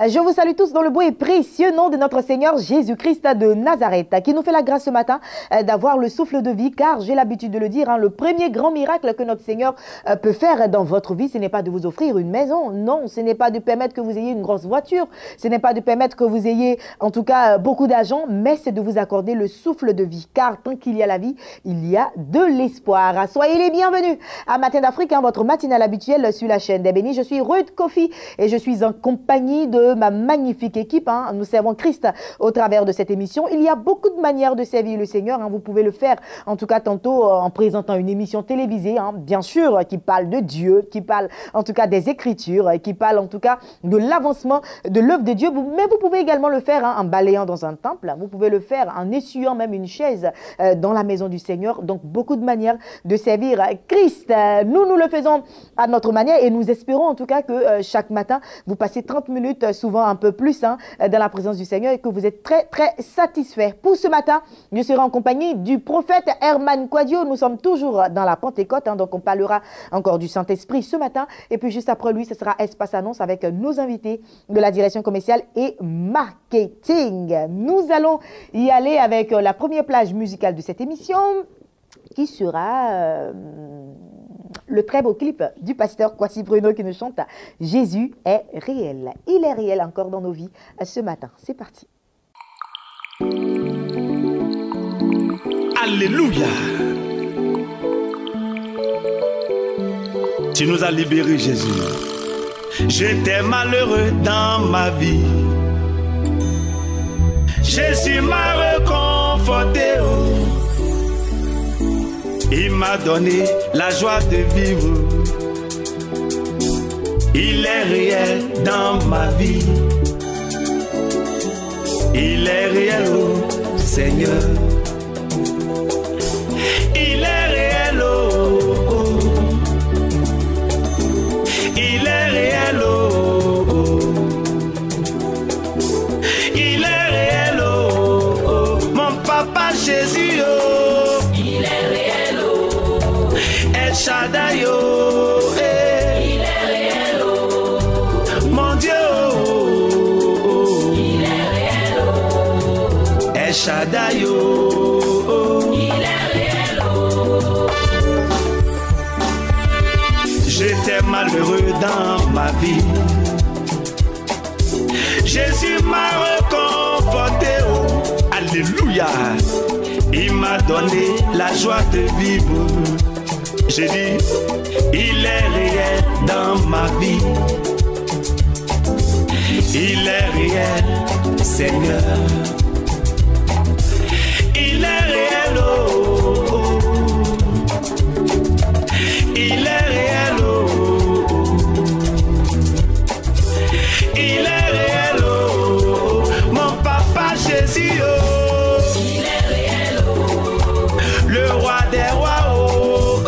Je vous salue tous dans le beau et précieux nom de notre Seigneur Jésus-Christ de Nazareth, qui nous fait la grâce ce matin d'avoir le souffle de vie, car j'ai l'habitude de le dire, le premier grand miracle que notre Seigneur peut faire dans votre vie, ce n'est pas de vous offrir une maison, non, ce n'est pas de permettre que vous ayez une grosse voiture, ce n'est pas de permettre que vous ayez en tout cas beaucoup d'argent, mais c'est de vous accorder le souffle de vie, car tant qu'il y a la vie, il y a de l'espoir. Soyez les bienvenus à Matin d'Afrique, votre matinale habituelle sur la chaîne des bénis. Je suis Ruth Kofi et je suis en compagnie de ma magnifique équipe. Nous servons Christ au travers de cette émission. Il y a beaucoup de manières de servir le Seigneur. Vous pouvez le faire, en tout cas tantôt en présentant une émission télévisée, bien sûr, qui parle de Dieu, qui parle en tout cas des Écritures, qui parle en tout cas de l'avancement de l'œuvre de Dieu. Mais vous pouvez également le faire en balayant dans un temple. Vous pouvez le faire en essuyant même une chaise dans la maison du Seigneur. Donc beaucoup de manières de servir Christ. Nous le faisons à notre manière et nous espérons en tout cas que chaque matin, vous passez 30 minutes, souvent un peu plus, dans la présence du Seigneur et que vous êtes très, très satisfaits. Pour ce matin, je serai en compagnie du prophète Herman Kouadio. Nous sommes toujours dans la Pentecôte, donc on parlera encore du Saint-Esprit ce matin. Et puis juste après lui, ce sera Espace Annonce avec nos invités de la direction commerciale et marketing. Nous allons y aller avec la première plage musicale de cette émission, qui sera le très beau clip du pasteur Kwasi Bruno qui nous chante « Jésus est réel ». Il est réel encore dans nos vies ce matin. C'est parti. Alléluia. Tu nous as libérés, Jésus. J'étais malheureux dans ma vie. Jésus m'a réconforté. Il m'a donné la joie de vivre. Il est réel dans ma vie. Il est réel, oh Seigneur. Il est réel, oh. Il est réel, oh. Il est réel, oh. Mon papa Jésus, oh. Il est réel, oh. El Shaddai, oh. Il est réel, oh. Mon Dieu, oh. Il est réel, oh. El Shaddai, oh. Il est réel, oh. J'étais malheureux dans ma vie. Jésus m'a réconforté, oh. Alléluia. Il m'a donné la joie de vivre. J'ai dit, il est réel dans ma vie. Il est réel, Seigneur. Il est réel, oh. Il est réel, oh. Il est réel, oh. Mon papa Jésus, oh. Il est réel, oh. Le roi des rois, oh.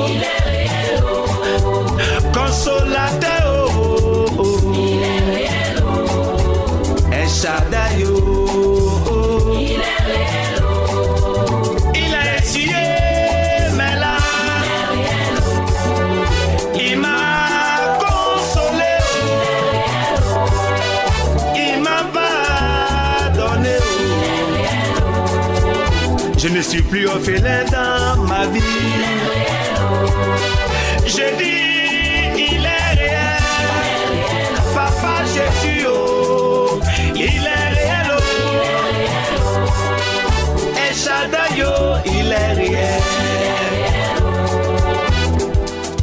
Il est réel, oh. Consolateur, oh. Il est réel, oh. El Shaddai, oh. Il est réel, oh. Il a essuyé mes larmes. Il est réel, oh. Il m'a consolé, oh. Il m'a pardonné, oh. Il est réel, oh. Je ne suis plus orphelin dans ma vie. Il est réel, oh. Je dis, il est réel. Papa Jésus, oh. Il est réel, oh. El Shaddai, oh. Il est réel.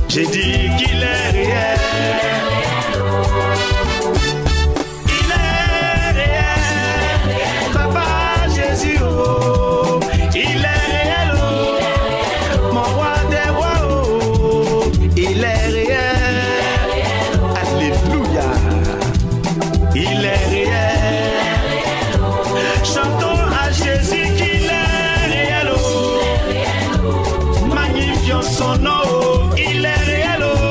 J'ai dit qu'il est réel. Il est réel. Papa Jésus, oh. Il est réel, oh. Mon roi des rois, oh. Il est réel. Alléluia. Il est réel. Chantons à Jésus qu'il est réel, oh. Magnifions son nom, oh. Il est réel, oh.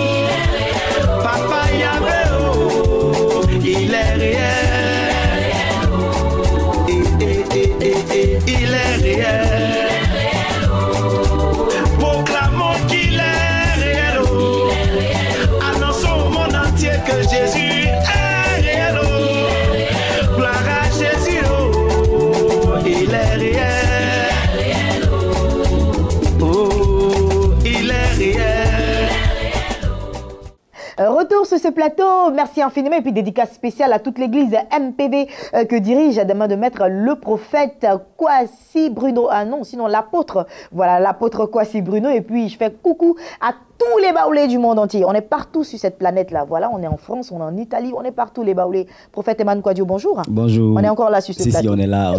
retour sur ce plateau. Merci infiniment. Et puis dédicace spéciale à toute l'église MPV que dirige à demain de maître le prophète Kwasi Bruno. Ah non, sinon l'apôtre. Voilà, l'apôtre Kwasi Bruno. Et puis je fais coucou à tous les baoulés du monde entier. On est partout sur cette planète-là. Voilà, on est en France, on est en Italie, on est partout les baoulés. Prophète Emmanuel Kwadjo, bonjour. Bonjour. On est encore là sur ce plateau. Si, on est là.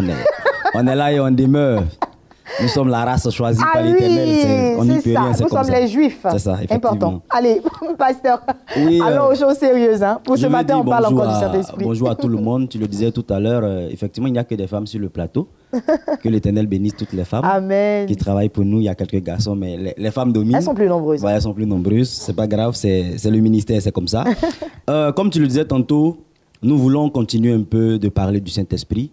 On est là et on demeure. Nous sommes la race choisie par l'Éternel. Oui, c'est ça. Nous sommes les Juifs. C'est ça, effectivement. Important. Allez, pasteur, oui, allons aux choses sérieuses. Hein. Pour ce matin, on parle encore du Saint-Esprit. Bonjour à tout le monde. Tu le disais tout à l'heure, effectivement, il n'y a que des femmes sur le plateau. Que l'Éternel bénisse toutes les femmes. Amen. Qui travaillent pour nous. Il y a quelques garçons, mais les femmes dominent. Elles sont plus nombreuses. Ouais, elles sont plus nombreuses. C'est pas grave, c'est le ministère, c'est comme ça. Comme tu le disais tantôt, nous voulons continuer un peu de parler du Saint-Esprit.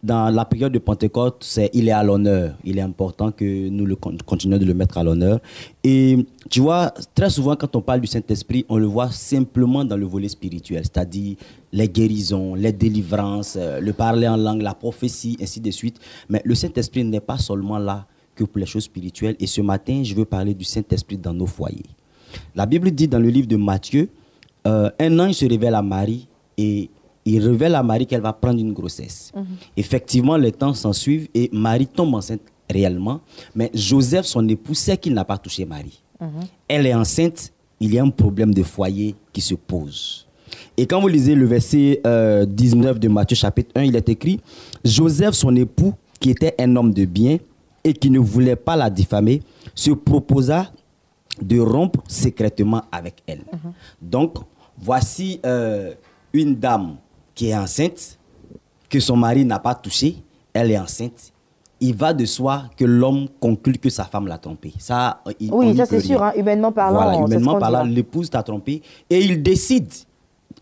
Dans la période de Pentecôte, il est à l'honneur. Il est important que nous continuions de le mettre à l'honneur. Et tu vois, très souvent, quand on parle du Saint-Esprit, on le voit simplement dans le volet spirituel, c'est-à-dire les guérisons, les délivrances, le parler en langue, la prophétie, ainsi de suite. Mais le Saint-Esprit n'est pas seulement là que pour les choses spirituelles. Et ce matin, je veux parler du Saint-Esprit dans nos foyers. La Bible dit dans le livre de Matthieu, un ange se révèle à Marie et il révèle à Marie qu'elle va prendre une grossesse. Effectivement, les temps s'en suivent et Marie tombe enceinte réellement. Mais Joseph, son époux, sait qu'il n'a pas touché Marie. Elle est enceinte, il y a un problème de foyer qui se pose. Et quand vous lisez le verset 19 de Matthieu chapitre 1, il est écrit « Joseph, son époux, qui était un homme de bien et qui ne voulait pas la diffamer, se proposa de rompre secrètement avec elle. Donc, voici une dame qui est enceinte, que son mari n'a pas touché, elle est enceinte. Il va de soi que l'homme conclut que sa femme l'a trompé. Ça, oui, ça c'est sûr, hein, humainement parlant. Voilà, humainement parlant, l'épouse t'a trompé et il décide.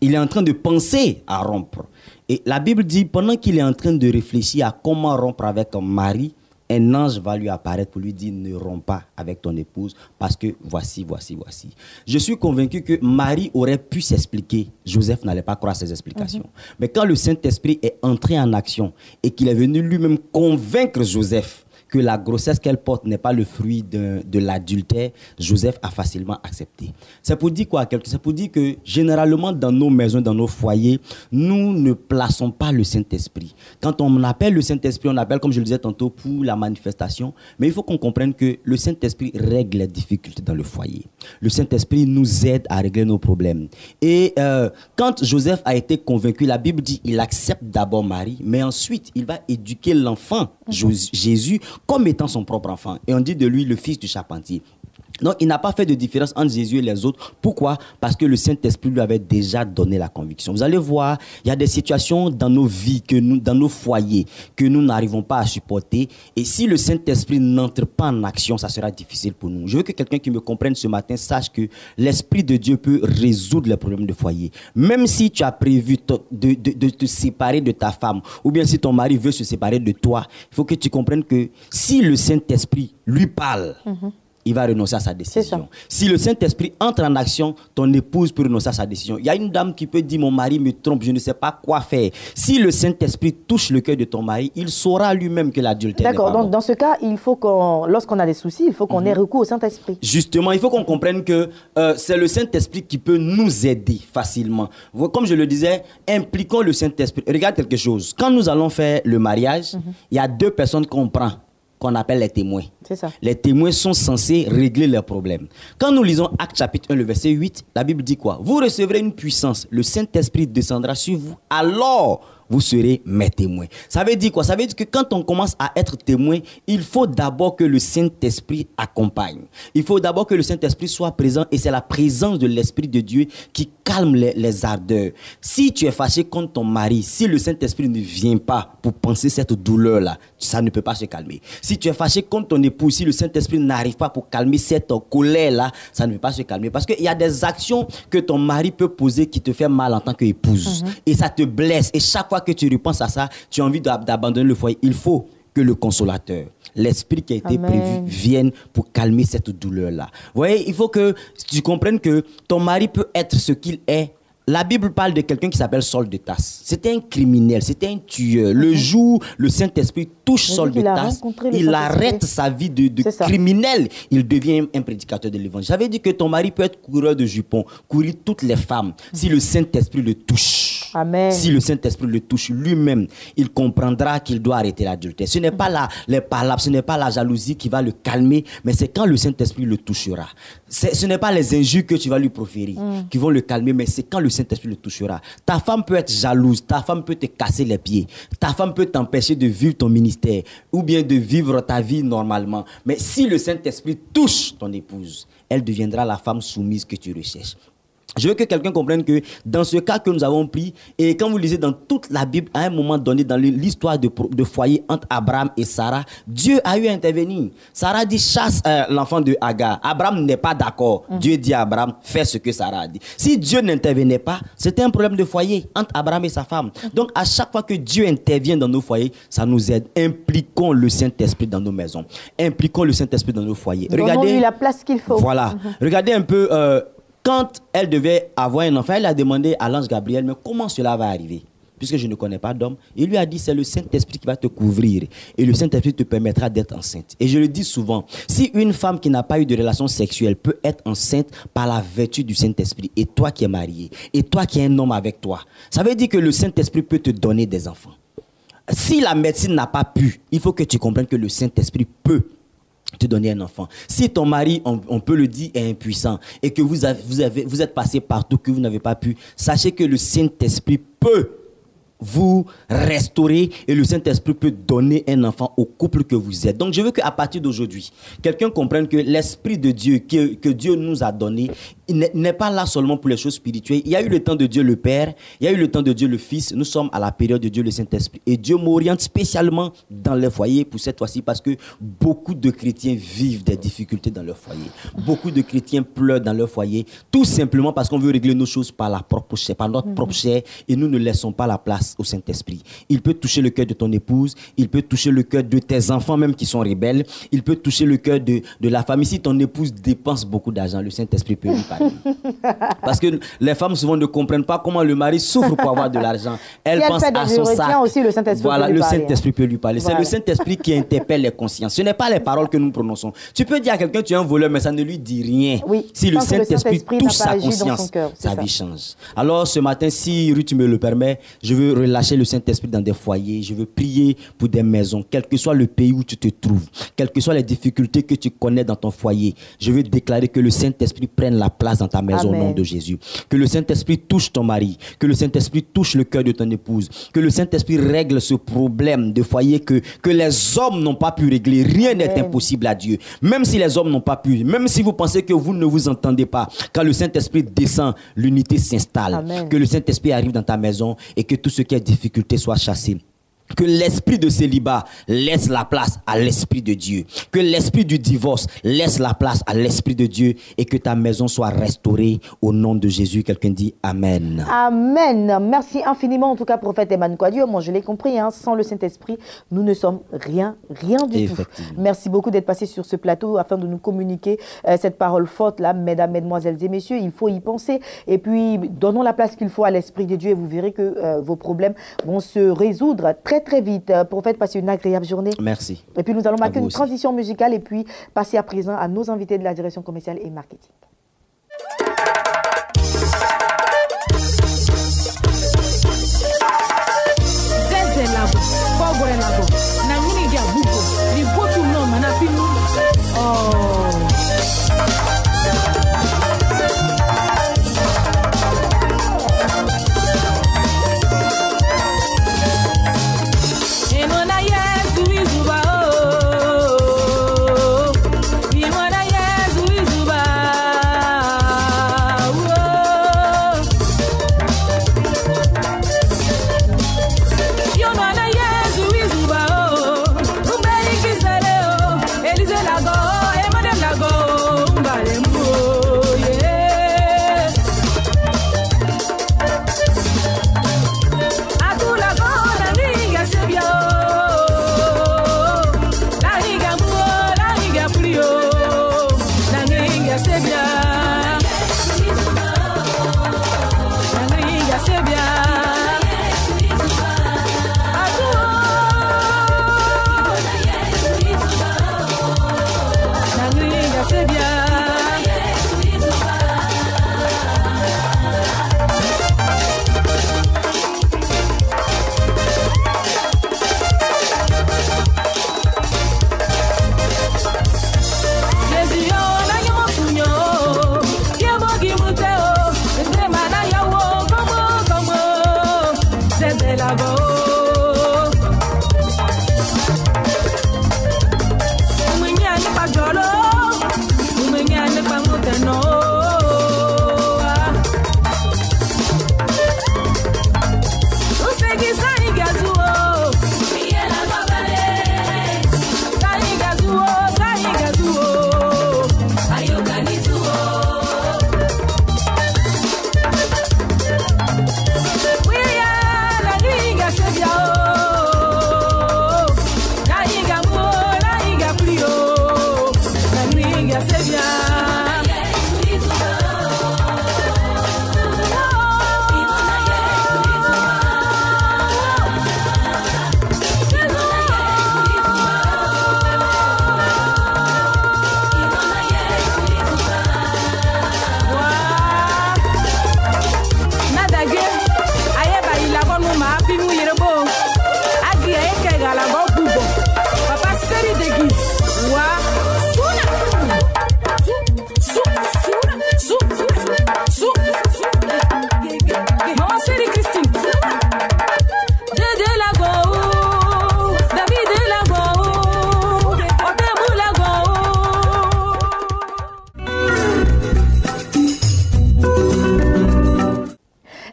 Il est en train de penser à rompre. Et la Bible dit, pendant qu'il est en train de réfléchir à comment rompre avec un mari, un ange va lui apparaître pour lui dire ne romps pas avec ton épouse parce que voici. Je suis convaincu que Marie aurait pu s'expliquer. Joseph n'allait pas croire ses explications. Mais quand le Saint-Esprit est entré en action et qu'il est venu lui-même convaincre Joseph que la grossesse qu'elle porte n'est pas le fruit de l'adultère, Joseph a facilement accepté. C'est pour dire quoi? C'est pour dire que généralement dans nos maisons, dans nos foyers, nous ne plaçons pas le Saint-Esprit. Quand on appelle le Saint-Esprit, on appelle, comme je le disais tantôt, pour la manifestation. Mais il faut qu'on comprenne que le Saint-Esprit règle les difficultés dans le foyer. Le Saint-Esprit nous aide à régler nos problèmes. Et quand Joseph a été convaincu, la Bible dit qu'il accepte d'abord Marie, mais ensuite il va éduquer l'enfant, Jésus, comme étant son propre enfant. Et on dit de lui le fils du charpentier. Donc, il n'a pas fait de différence entre Jésus et les autres. Pourquoi? Parce que le Saint-Esprit lui avait déjà donné la conviction. Vous allez voir, il y a des situations dans nos vies, dans nos foyers, que nous n'arrivons pas à supporter. Et si le Saint-Esprit n'entre pas en action, ça sera difficile pour nous. Je veux que quelqu'un qui me comprenne ce matin sache que l'Esprit de Dieu peut résoudre les problèmes de foyer. Même si tu as prévu de te séparer de ta femme, ou bien si ton mari veut se séparer de toi, il faut que tu comprennes que si le Saint-Esprit lui parle, il va renoncer à sa décision. Si le Saint-Esprit entre en action, ton épouse peut renoncer à sa décision. Il y a une dame qui peut dire, mon mari me trompe, je ne sais pas quoi faire. Si le Saint-Esprit touche le cœur de ton mari, il saura lui-même que l'adultère n'est pas bon. Donc dans ce cas, il faut lorsqu'on a des soucis, il faut qu'on ait recours au Saint-Esprit. Justement, il faut qu'on comprenne que c'est le Saint-Esprit qui peut nous aider facilement. Comme je le disais, impliquons le Saint-Esprit. Regarde quelque chose. Quand nous allons faire le mariage, il y a deux personnes qu'on prend, qu'on appelle les témoins. C'est ça. Les témoins sont censés régler leurs problèmes. Quand nous lisons Actes chapitre 1, le verset 8, la Bible dit quoi? Vous recevrez une puissance, le Saint-Esprit descendra sur vous, alors vous serez mes témoins. Ça veut dire quoi? Ça veut dire que quand on commence à être témoin, il faut d'abord que le Saint-Esprit accompagne. Il faut d'abord que le Saint-Esprit soit présent et c'est la présence de l'Esprit de Dieu qui calme les ardeurs. Si tu es fâché contre ton mari, si le Saint-Esprit ne vient pas pour penser cette douleur-là, ça ne peut pas se calmer. Si tu es fâché contre ton époux, si le Saint-Esprit n'arrive pas pour calmer cette colère-là, ça ne peut pas se calmer. Parce qu'il y a des actions que ton mari peut poser qui te fait mal en tant qu'épouse. Et ça te blesse. Et chaque fois que tu repenses à ça, tu as envie d'abandonner le foyer. Il faut que le consolateur, l'esprit qui a été prévu, vienne pour calmer cette douleur-là. Vous voyez, il faut que tu comprennes que ton mari peut être ce qu'il est La Bible parle de quelqu'un qui s'appelle Saul de Tarse. C'était un criminel, c'était un tueur. Le jour le Saint-Esprit touche Saul de Tarse, il arrête sa vie de criminel. Il devient un prédicateur de l'évangile. J'avais dit que ton mari peut être coureur de jupons, courir toutes les femmes, si le Saint-Esprit le touche. Amen. Si le Saint-Esprit le touche lui-même, il comprendra qu'il doit arrêter l'adultère. Ce n'est pas les palabres, ce n'est pas la jalousie qui va le calmer, mais c'est quand le Saint-Esprit le touchera. Ce n'est pas les injures que tu vas lui proférer qui vont le calmer, mais c'est quand le Saint-Esprit le touchera. Ta femme peut être jalouse, ta femme peut te casser les pieds, ta femme peut t'empêcher de vivre ton ministère ou bien de vivre ta vie normalement. Mais si le Saint-Esprit touche ton épouse, elle deviendra la femme soumise que tu recherches. Je veux que quelqu'un comprenne que dans ce cas que nous avons pris, et quand vous lisez dans toute la Bible, à un moment donné, dans l'histoire de foyer entre Abraham et Sarah, Dieu a eu à intervenir. Sarah dit, chasse l'enfant de Hagar. Abraham n'est pas d'accord. Dieu dit à Abraham, fais ce que Sarah a dit. Si Dieu n'intervenait pas, c'était un problème de foyer entre Abraham et sa femme. Donc, à chaque fois que Dieu intervient dans nos foyers, ça nous aide. Impliquons le Saint-Esprit dans nos maisons. Impliquons le Saint-Esprit dans nos foyers. Donnons-lui la place qu'il faut. Voilà. Regardez un peu... quand elle devait avoir un enfant, elle a demandé à l'ange Gabriel, mais comment cela va arriver? Puisque je ne connais pas d'homme. Il lui a dit, c'est le Saint-Esprit qui va te couvrir. Et le Saint-Esprit te permettra d'être enceinte. Et je le dis souvent, si une femme qui n'a pas eu de relation sexuelle peut être enceinte par la vertu du Saint-Esprit, et toi qui es marié, et toi qui es un homme avec toi, ça veut dire que le Saint-Esprit peut te donner des enfants. Si la médecine n'a pas pu, il faut que tu comprennes que le Saint-Esprit peut te donner un enfant. Si ton mari, on peut le dire, est impuissant et que vous êtes passé partout, que vous n'avez pas pu, sachez que le Saint-Esprit peut vous restaurer et le Saint-Esprit peut donner un enfant au couple que vous êtes. Donc je veux qu'à partir d'aujourd'hui, quelqu'un comprenne que l'Esprit de Dieu que Dieu nous a donné, il n'est pas là seulement pour les choses spirituelles. Il y a eu le temps de Dieu le Père, il y a eu le temps de Dieu le Fils. Nous sommes à la période de Dieu le Saint-Esprit. Et Dieu m'oriente spécialement dans les foyers pour cette fois-ci parce que beaucoup de chrétiens vivent des difficultés dans leur foyer. Beaucoup de chrétiens pleurent dans leur foyer, tout simplement parce qu'on veut régler nos choses par notre propre chair et nous ne laissons pas la place au Saint-Esprit. Il peut toucher le cœur de ton épouse, il peut toucher le cœur de tes enfants même qui sont rebelles, il peut toucher le cœur de la famille. Si ton épouse dépense beaucoup d'argent, le Saint-Esprit peut lui parler. Parce que les femmes souvent ne comprennent pas comment le mari souffre pour avoir de l'argent. Elle pense à son sac. Aussi, le Saint-Esprit voilà, peut lui le parler, Saint-Esprit peut lui parler. Voilà. C'est le Saint-Esprit qui interpelle les consciences. Ce n'est pas les paroles que nous prononçons. Tu peux dire à quelqu'un tu es un voleur, mais ça ne lui dit rien. Oui, si le tant que le Saint-Esprit Saint-Esprit touche n'a pas sa agi dans son conscience, cœur, c'est sa ça. vie change. Alors ce matin, si Ruth me le permet, je veux relâcher le Saint-Esprit dans des foyers. Je veux prier pour des maisons, quel que soit le pays où tu te trouves, quelles que soient les difficultés que tu connais dans ton foyer. Je veux déclarer que le Saint-Esprit prenne la place dans ta maison. Amen. Au nom de Jésus. Que le Saint-Esprit touche ton mari, que le Saint-Esprit touche le cœur de ton épouse, que le Saint-Esprit règle ce problème de foyer que les hommes n'ont pas pu régler. Rien n'est impossible à Dieu. Même si les hommes n'ont pas pu, même si vous pensez que vous ne vous entendez pas, quand le Saint-Esprit descend, l'unité s'installe. Amen. Que le Saint-Esprit arrive dans ta maison et que tout ce qui est difficulté soit chassé. Que l'esprit de célibat laisse la place à l'esprit de Dieu. Que l'esprit du divorce laisse la place à l'esprit de Dieu et que ta maison soit restaurée au nom de Jésus. Quelqu'un dit Amen. Amen. Merci infiniment, en tout cas, prophète Emmanuel Kouadio. Moi, je l'ai compris, hein, sans le Saint-Esprit, nous ne sommes rien du tout. Merci beaucoup d'être passé sur ce plateau afin de nous communiquer cette parole forte-là, mesdames, mesdemoiselles et messieurs. Il faut y penser. Et puis, donnons la place qu'il faut à l'esprit de Dieu et vous verrez que vos problèmes vont se résoudre très vite. Prophète, passez une agréable journée. Merci. Et puis, nous allons marquer une aussi. transition musicale et puis passer à présent à nos invités de la direction commerciale et marketing. Izuba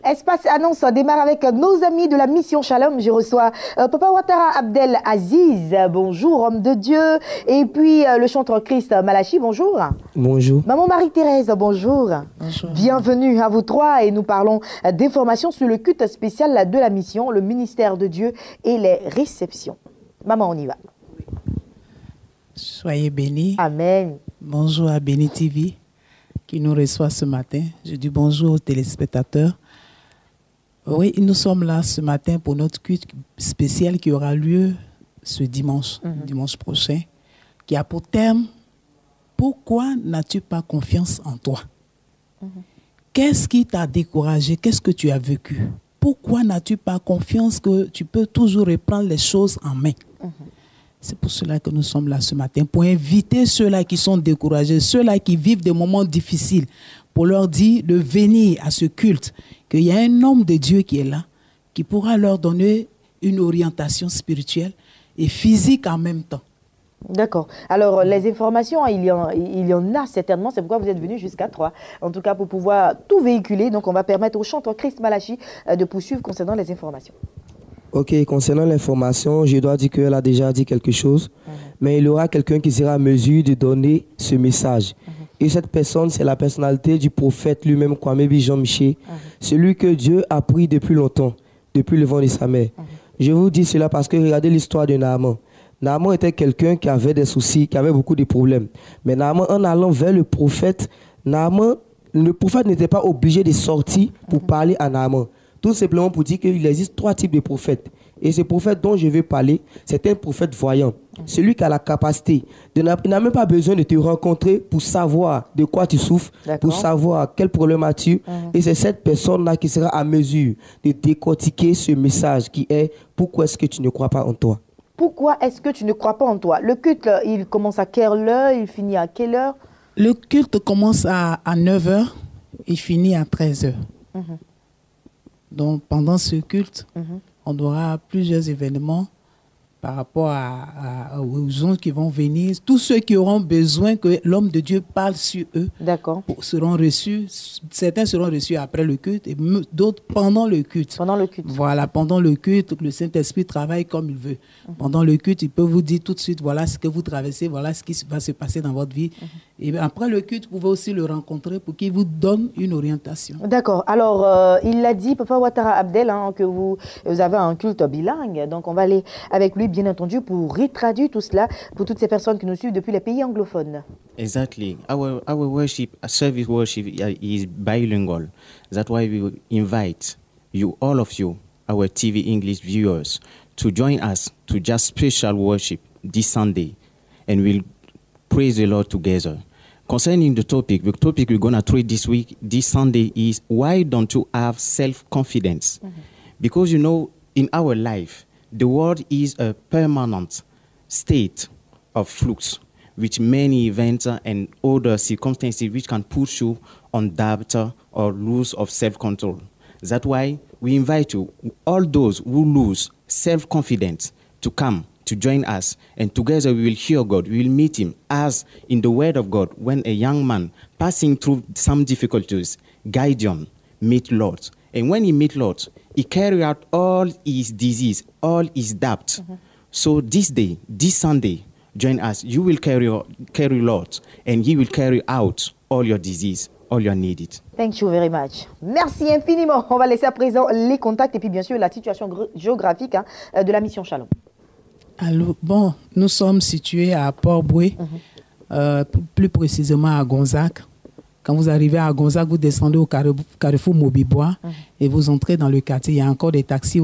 Espace Annonce démarre avec nos amis de la mission Shalom. Je reçois Papa Ouattara Abdel Aziz, bonjour, homme de Dieu. Et puis le chanteur Christ Malachi, bonjour. Bonjour. Maman Marie-Thérèse, bonjour. Bonjour. Bienvenue à vous trois et nous parlons d'informations sur le culte spécial de la mission, le ministère de Dieu et les réceptions. Maman, on y va. Soyez bénis. Amen. Bonjour à Béni TV qui nous reçoit ce matin. Je dis bonjour aux téléspectateurs. Oui, nous sommes là ce matin pour notre culte spécial qui aura lieu ce dimanche, dimanche prochain, qui a pour thème « Pourquoi n'as-tu pas confiance en toi ?» Qu'est-ce qui t'a découragé? Qu'est-ce que tu as vécu? Pourquoi n'as-tu pas confiance que tu peux toujours reprendre les choses en main? C'est pour cela que nous sommes là ce matin, pour inviter ceux-là qui sont découragés, ceux-là qui vivent des moments difficiles, pour leur dire de venir à ce culte, qu'il y a un homme de Dieu qui est là, qui pourra leur donner une orientation spirituelle et physique en même temps. D'accord. Alors, les informations, il y en a certainement. C'est pourquoi vous êtes venus jusqu'à 3. En tout cas, pour pouvoir tout véhiculer. Donc, on va permettre au chanteur Christ Malachi de poursuivre concernant les informations. Ok, concernant l'information, je dois dire qu'elle a déjà dit quelque chose, mais il y aura quelqu'un qui sera à mesure de donner ce message. Et cette personne, c'est la personnalité du prophète lui-même, Kwame Jean-Michel, celui que Dieu a pris depuis longtemps, depuis le ventre de sa mère. Je vous dis cela parce que regardez l'histoire de Naaman. Naaman était quelqu'un qui avait des soucis, qui avait beaucoup de problèmes. Mais Naaman, en allant vers le prophète n'était pas obligé de sortir pour parler à Naaman. Tout simplement pour dire qu'il existe 3 types de prophètes. Et ce prophète dont je vais parler, c'est un prophète voyant. Celui qui a la capacité, il n'a même pas besoin de te rencontrer pour savoir de quoi tu souffres, pour savoir quel problème as-tu. Et c'est cette personne-là qui sera à mesure de décortiquer ce message qui est « Pourquoi est-ce que tu ne crois pas en toi ?» Pourquoi est-ce que tu ne crois pas en toi? Le culte, il commence à quelle heure? Il finit à quelle heure? Le culte commence à 9h, il finit à 13h. Donc, pendant ce culte, on aura plusieurs événements par rapport aux gens qui vont venir. Tous ceux qui auront besoin que l'homme de Dieu parle sur eux seront reçus. Certains seront reçus après le culte et d'autres pendant le culte. Pendant le culte. Voilà, pendant le culte, le Saint-Esprit travaille comme il veut. Pendant le culte, il peut vous dire tout de suite, voilà ce que vous traversez, voilà ce qui va se passer dans votre vie. Et après le culte, vous pouvez aussi le rencontrer pour qu'il vous donne une orientation. D'accord. Alors, il l'a dit, Papa Ouattara Abdel, que vous avez un culte bilingue. Donc, on va aller avec lui, bien entendu, pour retraduire tout cela pour toutes ces personnes qui nous suivent depuis les pays anglophones. Exactly. Our worship, service worship is bilingual. That's why we invite you, all of you, our TV English viewers, to join us to just special worship this Sunday. And we'll praise the Lord together. Concerning the topic we're going to treat this Sunday is, why don't you have self-confidence? Because, you know, in our life, the world is a permanent state of flux, with many events and other circumstances which can push you on doubt or lose of self-control. That's why we invite you, all those who lose self-confidence, to come, to join us, and together we will hear God, we will meet Him, as in the Word of God, when a young man passing through some difficulties, Gideon meet Lord. And when he meet Lord, he carry out all his disease, all his doubt. So this day, this Sunday, join us. You will carry Lord, and He will carry out all your disease, all your needed. Thank you very much. Merci infiniment. On va laisser à présent les contacts et puis bien sûr la situation géographique de la mission Shalom. Alors, bon, nous sommes situés à Port-Boué, plus précisément à Gonzague. Quand vous arrivez à Gonzague, vous descendez au carrefour Mobibois et vous entrez dans le quartier. Il y a encore des taxis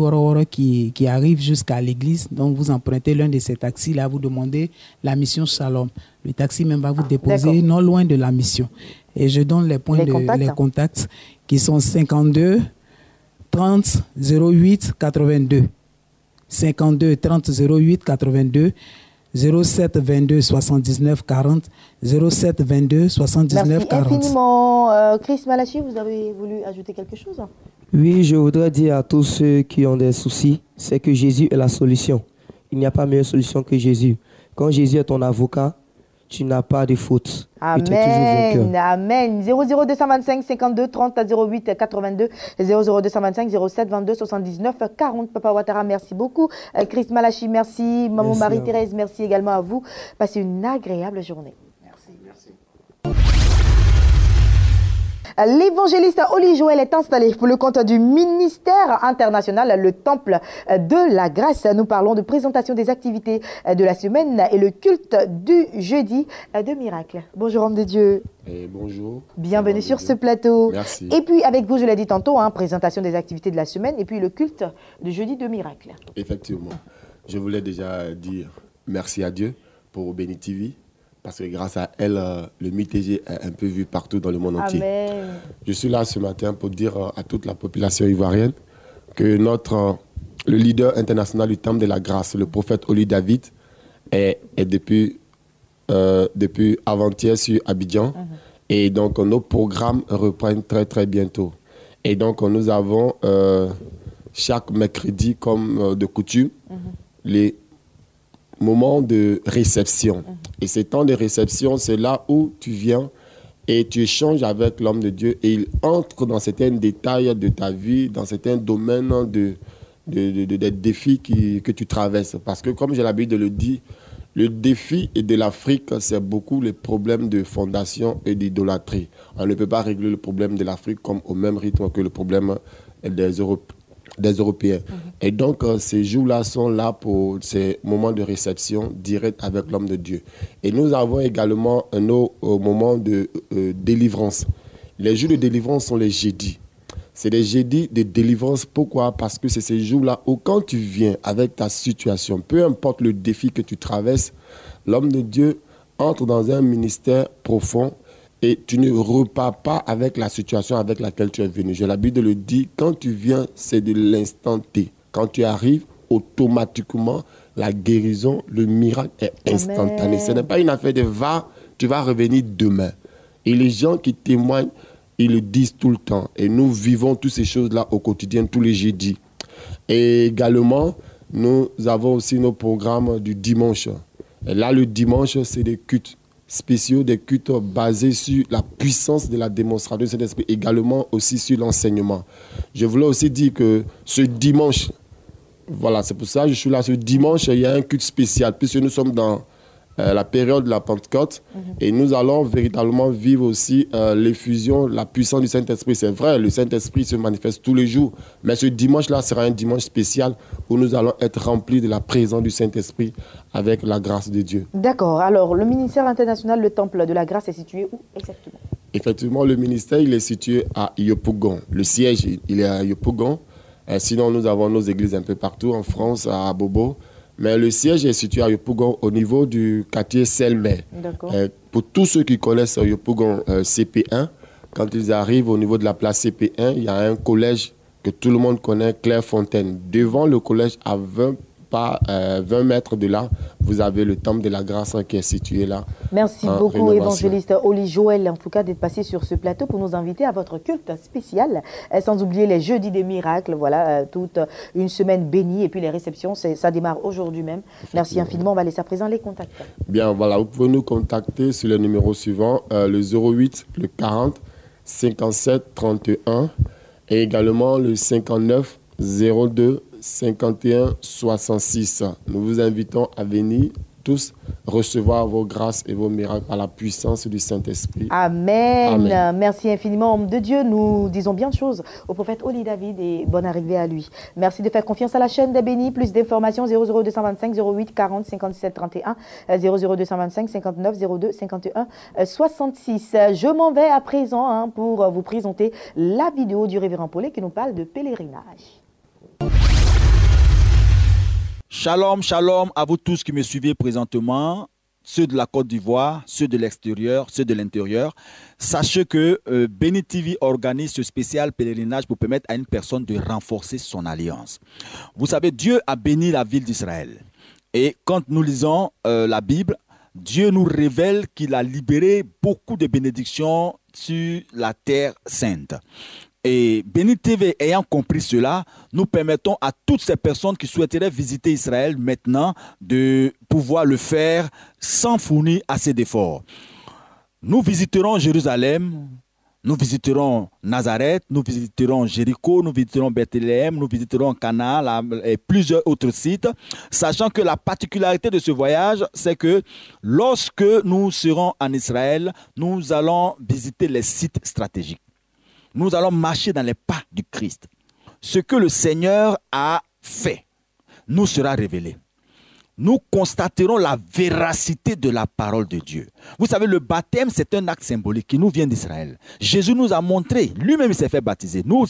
qui arrivent jusqu'à l'église. Donc, vous empruntez l'un de ces taxis-là, vous demandez la mission Shalom. Le taxi même va vous déposer non loin de la mission. Et je donne les points les contacts qui sont 52 30 08 82. 52 30 08 82. 07 22 79 40, 07 22 79 40. Merci infiniment. Chris Malachi, vous avez voulu ajouter quelque chose? Oui, je voudrais dire à tous ceux qui ont des soucis, c'est que Jésus est la solution. Il n'y a pas meilleure solution que Jésus. Quand Jésus est ton avocat, tu n'as pas de faute. Amen. Tu es toujours vainqueur. Amen. 00225 52 30 08 82 00225 07 22 79 40. Papa Ouattara, merci beaucoup. Chris Malachi, merci. Maman Marie-Thérèse, merci également à vous. Passez une agréable journée. Merci. L'évangéliste Oli Joël est installé pour le compte du ministère international, le Temple de la Grâce. Nous parlons de présentation des activités de la semaine et le culte du jeudi de miracle. Bonjour homme de Dieu. Et bonjour. Bienvenue sur ce plateau. Merci. Et puis avec vous, je l'ai dit tantôt, présentation des activités de la semaine et puis le culte du jeudi de miracle. Effectivement. Je voulais déjà dire merci à Dieu pour Béni TV. Parce que grâce à elle, le MITG est un peu vu partout dans le monde entier. Amen. Je suis là ce matin pour dire à toute la population ivoirienne que le leader international du Temple de la Grâce, le prophète Oli David, est depuis avant-hier sur Abidjan. Et donc, nos programmes reprennent très, très bientôt. Et donc, nous avons chaque mercredi, comme de coutume, les moments de réception. Et ces temps de réception, c'est là où tu viens et tu échanges avec l'homme de Dieu et il entre dans certains détails de ta vie, dans certains domaines des défis que tu traverses. Parce que, comme j'ai l'habitude de le dire, le défi de l'Afrique, c'est beaucoup les problèmes de fondation et d'idolâtrie. On ne peut pas régler le problème de l'Afrique comme au même rythme que le problème des Européens. Et donc, ces jours-là sont là pour ces moments de réception direct avec l'homme de Dieu. Et nous avons également nos moments de délivrance. Les jours de délivrance sont les jeudis. C'est les jeudis de délivrance. Pourquoi? Parce que c'est ces jours-là où quand tu viens avec ta situation, peu importe le défi que tu traverses, l'homme de Dieu entre dans un ministère profond et tu ne repars pas avec la situation avec laquelle tu es venu. J'ai l'habitude de le dire, quand tu viens, c'est de l'instant T. Quand tu arrives, automatiquement, la guérison, le miracle est instantané. Amen. Ce n'est pas une affaire de tu vas revenir demain. Et les gens qui témoignent, ils le disent tout le temps. Et nous vivons toutes ces choses-là au quotidien, tous les jeudis. Et également, nous avons aussi nos programmes du dimanche. Et là, le dimanche, c'est des cultes spéciaux, des cultes basés sur la puissance de la démonstration de cet esprit, également aussi sur l'enseignement. Je voulais aussi dire que ce dimanche, voilà, c'est pour ça que je suis là. Ce dimanche, il y a un culte spécial, puisque nous sommes dans la période de la Pentecôte et nous allons véritablement vivre aussi l'effusion, la puissance du Saint-Esprit. C'est vrai, le Saint-Esprit se manifeste tous les jours, mais ce dimanche-là sera un dimanche spécial où nous allons être remplis de la présence du Saint-Esprit avec la grâce de Dieu. D'accord. Alors, le ministère international, le Temple de la Grâce est situé où exactement? Effectivement, le ministère, il est situé à Yopougon. Le siège, il est à Yopougon. Sinon, nous avons nos églises un peu partout en France, à Bobo. Mais le siège est situé à Yopougon, au niveau du quartier Selmer. Pour tous ceux qui connaissent Yopougon CP1, quand ils arrivent au niveau de la place CP1, il y a un collège que tout le monde connaît, Clairefontaine. Devant le collège, à 20 mètres de là, vous avez le Temple de la Grâce qui est situé là. Merci beaucoup, évangéliste Oli Joël, en tout cas, d'être passé sur ce plateau pour nous inviter à votre culte spécial. Sans oublier les jeudis des miracles, voilà, toute une semaine bénie. Et puis les réceptions, ça démarre aujourd'hui même. Merci infiniment. On va laisser à présent les contacts. Bien, voilà, vous pouvez nous contacter sur le numéro suivant, le 08, le 40, 57, 31 et également le 59, 02, 51 66. Nous vous invitons à venir tous recevoir vos grâces et vos miracles par la puissance du Saint-Esprit. Amen. Amen. Merci infiniment, homme de Dieu. Nous disons bien de choses au prophète Oli David et bonne arrivée à lui. Merci de faire confiance à la chaîne des bénis. Plus d'informations 00225 08 40 57 31 00225 59 02 51 66. Je m'en vais à présent pour vous présenter la vidéo du révérend Paulet qui nous parle de pèlerinage. Shalom, shalom à vous tous qui me suivez présentement, ceux de la Côte d'Ivoire, ceux de l'extérieur, ceux de l'intérieur. Sachez que Béni TV organise ce spécial pèlerinage pour permettre à une personne de renforcer son alliance. Vous savez, Dieu a béni la ville d'Israël. Et quand nous lisons la Bible, Dieu nous révèle qu'il a libéré beaucoup de bénédictions sur la terre sainte. Et Béni TV ayant compris cela, nous permettons à toutes ces personnes qui souhaiteraient visiter Israël maintenant de pouvoir le faire sans fournir assez d'efforts. Nous visiterons Jérusalem, nous visiterons Nazareth, nous visiterons Jéricho, nous visiterons Bethléem, nous visiterons Cana et plusieurs autres sites, sachant que la particularité de ce voyage, c'est que lorsque nous serons en Israël, nous allons visiter les sites stratégiques. Nous allons marcher dans les pas du Christ. Ce que le Seigneur a fait nous sera révélé. Nous constaterons la véracité de la parole de Dieu. Vous savez, le baptême, c'est un acte symbolique qui nous vient d'Israël. Jésus nous a montré, lui-même il s'est fait baptiser. Nous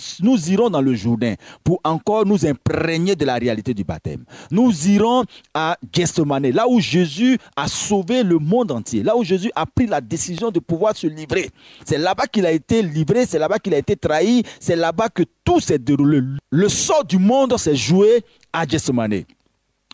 irons dans le Jourdain pour encore nous imprégner de la réalité du baptême. Nous irons à Gethsemane, là où Jésus a sauvé le monde entier, là où Jésus a pris la décision de pouvoir se livrer. C'est là-bas qu'il a été livré, c'est là-bas qu'il a été trahi, c'est là-bas que tout s'est déroulé. Le sort du monde s'est joué à Gethsemane.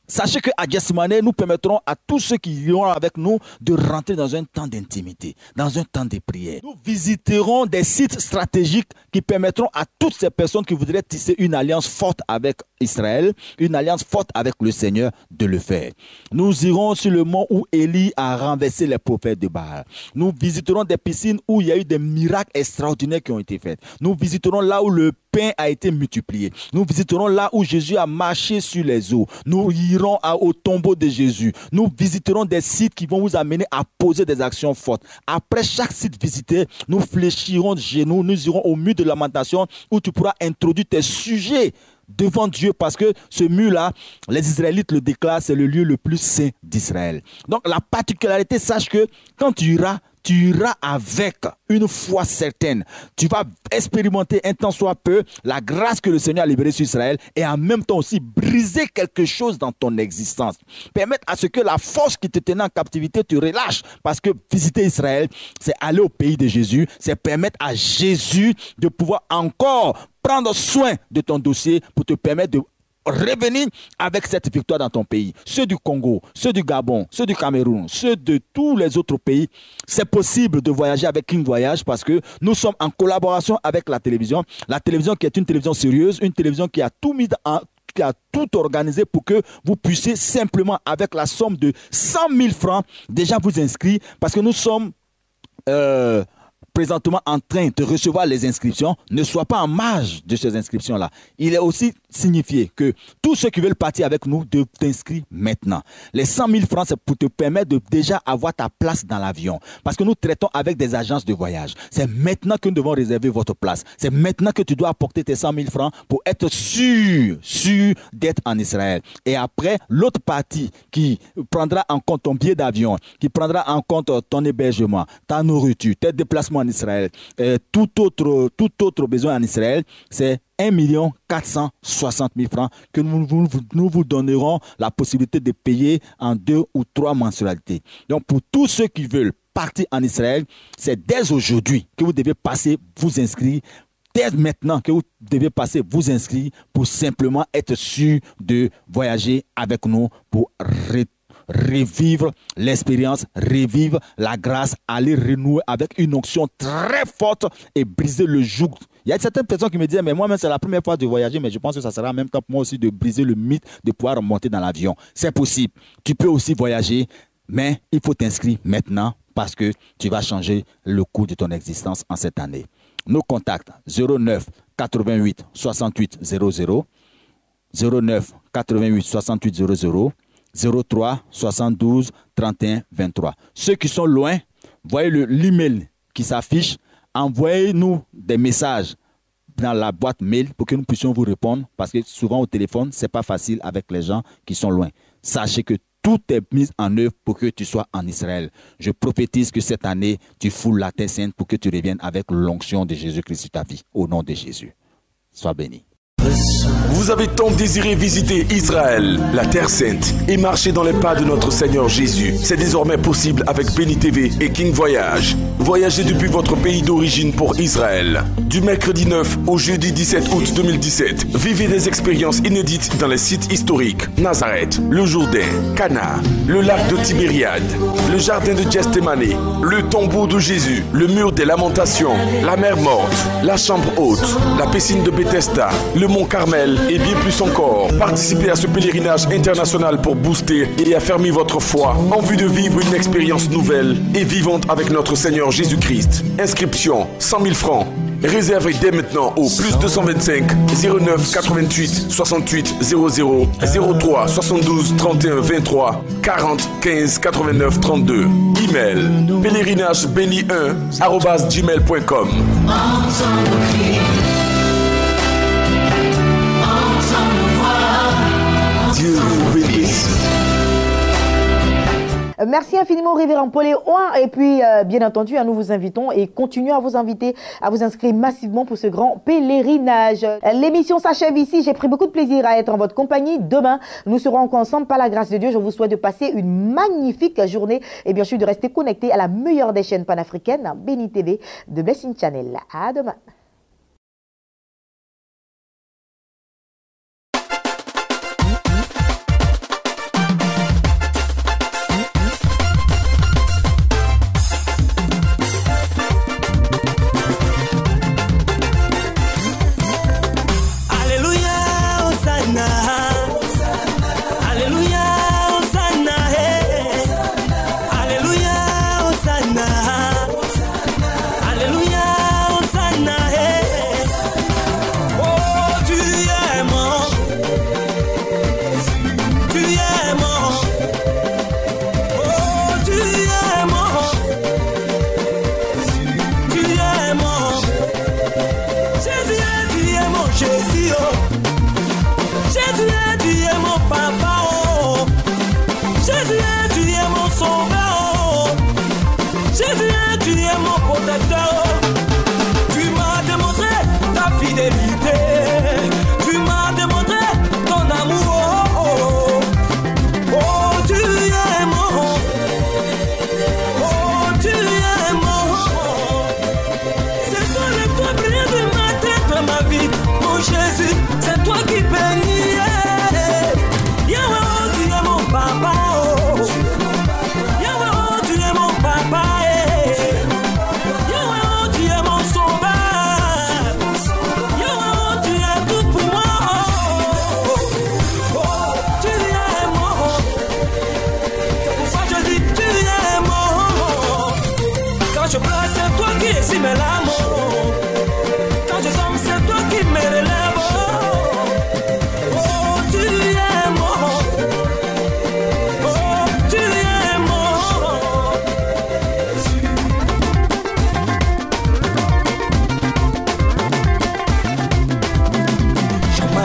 Sachez qu'à Gethsemane, nous permettrons à tous ceux qui iront avec nous de rentrer dans un temps d'intimité, dans un temps de prière. Nous visiterons des sites stratégiques qui permettront à toutes ces personnes qui voudraient tisser une alliance forte avec Israël, une alliance forte avec le Seigneur, de le faire. Nous irons sur le mont où Élie a renversé les prophètes de Baal. Nous visiterons des piscines où il y a eu des miracles extraordinaires qui ont été faits. Nous visiterons là où le pain a été multiplié. Nous visiterons là où Jésus a marché sur les eaux. Nous irons au tombeau de Jésus. Nous visiterons des sites qui vont vous amener à poser des actions fortes. Après chaque site visité, nous fléchirons de genoux, nous irons au mur de lamentation où tu pourras introduire tes sujets devant Dieu, parce que ce mur-là, les Israélites le déclarent, c'est le lieu le plus saint d'Israël. Donc la particularité, sache que quand tu iras avec une foi certaine. Tu vas expérimenter un temps soit peu la grâce que le Seigneur a libérée sur Israël et en même temps aussi briser quelque chose dans ton existence. Permettre à ce que la force qui te tenait en captivité te relâche, parce que visiter Israël, c'est aller au pays de Jésus, c'est permettre à Jésus de pouvoir encore prendre soin de ton dossier pour te permettre de revenir avec cette victoire dans ton pays. Ceux du Congo, ceux du Gabon, ceux du Cameroun, ceux de tous les autres pays, c'est possible de voyager avec King Voyage parce que nous sommes en collaboration avec la télévision. La télévision qui est une télévision sérieuse, une télévision qui a tout mis qui a tout organisé pour que vous puissiez simplement, avec la somme de 100 000 francs, déjà vous inscrire, parce que nous sommes présentement en train de recevoir les inscriptions. Ne sois pas en marge de ces inscriptions-là. Il est aussi signifié que tous ceux qui veulent partir avec nous doivent t'inscrire maintenant. Les 100 000 francs, c'est pour te permettre de déjà avoir ta place dans l'avion. Parce que nous traitons avec des agences de voyage. C'est maintenant que nous devons réserver votre place. C'est maintenant que tu dois apporter tes 100 000 francs pour être sûr d'être en Israël. Et après, l'autre partie qui prendra en compte ton billet d'avion, qui prendra en compte ton hébergement, ta nourriture, tes déplacements en Israël, tout autre besoin en Israël, c'est 1 460 000 francs que nous vous donnerons la possibilité de payer en 2 ou 3 mensualités. Donc pour tous ceux qui veulent partir en Israël, c'est dès aujourd'hui que vous devez passer vous inscrire. Dès maintenant que vous devez passer vous inscrire pour simplement être sûr de voyager avec nous pour revivre l'expérience, revivre la grâce, aller renouer avec une onction très forte et briser le joug. Il y a certaines personnes qui me disent, mais moi-même c'est la première fois de voyager, mais je pense que ça sera en même temps pour moi aussi de briser le mythe de pouvoir monter dans l'avion. C'est possible. Tu peux aussi voyager, mais il faut t'inscrire maintenant parce que tu vas changer le cours de ton existence en cette année. Nos contacts 09 88 68 00 09 88 68 00 03 72 31 23. Ceux qui sont loin, voyez l'email qui s'affiche. Envoyez-nous des messages dans la boîte mail pour que nous puissions vous répondre, parce que souvent au téléphone, ce n'est pas facile avec les gens qui sont loin. Sachez que tout est mis en œuvre pour que tu sois en Israël. Je prophétise que cette année, tu foules la terre sainte pour que tu reviennes avec l'onction de Jésus-Christ sur ta vie. Au nom de Jésus. Sois béni. Vous avez tant désiré visiter Israël, la Terre Sainte, et marcher dans les pas de notre Seigneur Jésus. C'est désormais possible avec Béni TV et King Voyage. Voyagez depuis votre pays d'origine pour Israël. Du mercredi 9 au jeudi 17 août 2017, vivez des expériences inédites dans les sites historiques. Nazareth, le Jourdain, Cana, le lac de Tibériade, le jardin de Gethsémani, le tombeau de Jésus, le mur des lamentations, la mer morte, la chambre haute, la piscine de Bethesda, le mont Carmel et bien plus encore. Participez à ce pèlerinage international pour booster et affermir votre foi en vue de vivre une expérience nouvelle et vivante avec notre Seigneur Jésus-Christ. Inscription 100 000 francs. Réservez dès maintenant au plus 225 09 88 68 00 03 72 31 23 40 15 89 32. Email pèlerinage-béni1@gmail.com. Dieu vous bénisse. Merci infiniment, Révérend Paulet. Et puis, bien entendu, nous vous invitons et continuons à vous inviter à vous inscrire massivement pour ce grand pèlerinage. L'émission s'achève ici. J'ai pris beaucoup de plaisir à être en votre compagnie. Demain, nous serons encore ensemble. Par la grâce de Dieu, je vous souhaite de passer une magnifique journée et bien sûr de rester connecté à la meilleure des chaînes panafricaines, Béni TV de Blessing Channel. À demain.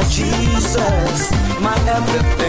Jesus, my everything.